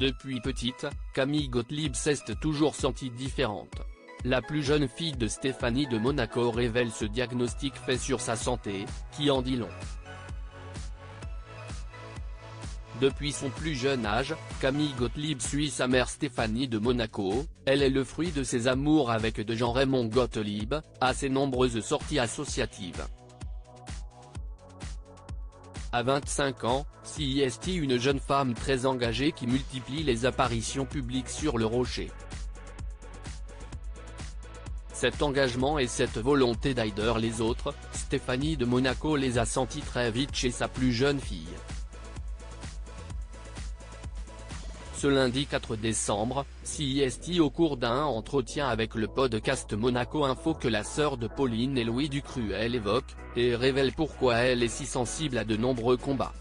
Depuis petite, Camille Gottlieb s'est toujours sentie différente. La plus jeune fille de Stéphanie de Monaco révèle ce diagnostic fait sur sa santé, qui en dit long. Depuis son plus jeune âge, Camille Gottlieb suit sa mère Stéphanie de Monaco, elle est le fruit de ses amours avec de Jean-Raymond Gottlieb, à ses nombreuses sorties associatives. À 25 ans, CIST une jeune femme très engagée qui multiplie les apparitions publiques sur le rocher. Cet engagement et cette volonté d'aider les autres, Stéphanie de Monaco les a sentis très vite chez sa plus jeune fille. Ce lundi 4 décembre, CIST au cours d'un entretien avec le podcast Monaco Info que la sœur de Pauline et Louis Ducruel évoque, et révèle pourquoi elle est si sensible à de nombreux combats.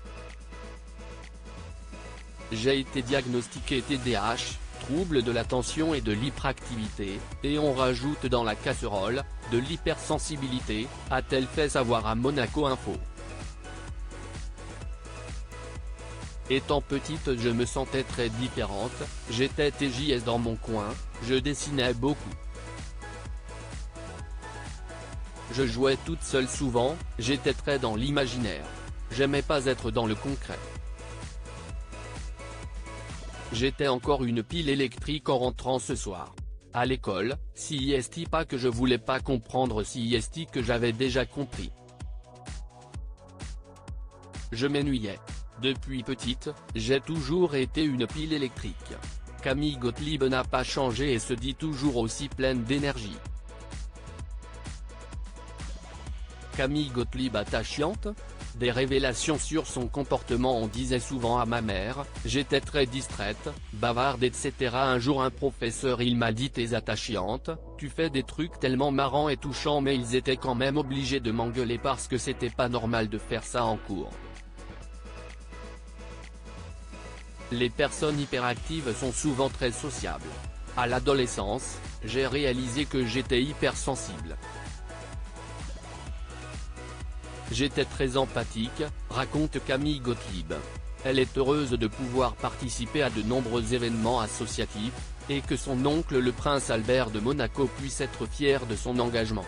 J'ai été diagnostiquée TDAH, trouble de l'attention et de l'hyperactivité, et on rajoute dans la casserole, de l'hypersensibilité, a-t-elle fait savoir à Monaco Info. Étant petite je me sentais très différente, j'étais TJS dans mon coin, je dessinais beaucoup. Je jouais toute seule souvent, j'étais très dans l'imaginaire. J'aimais pas être dans le concret. J'étais encore une pile électrique en rentrant ce soir. À l'école, CIST pas que je voulais pas comprendre CIST que j'avais déjà compris. Je m'ennuyais. Depuis petite, j'ai toujours été une pile électrique. Camille Gottlieb n'a pas changé et se dit toujours aussi pleine d'énergie. Camille Gottlieb attachante ? Des révélations sur son comportement. On disait souvent à ma mère, j'étais très distraite, bavarde etc. Un jour un professeur il m'a dit t'es attachante, tu fais des trucs tellement marrants et touchants mais ils étaient quand même obligés de m'engueuler parce que c'était pas normal de faire ça en cours. Les personnes hyperactives sont souvent très sociables. À l'adolescence, j'ai réalisé que j'étais hypersensible. J'étais très empathique, raconte Camille Gottlieb. Elle est heureuse de pouvoir participer à de nombreux événements associatifs, et que son oncle le prince Albert de Monaco puisse être fier de son engagement.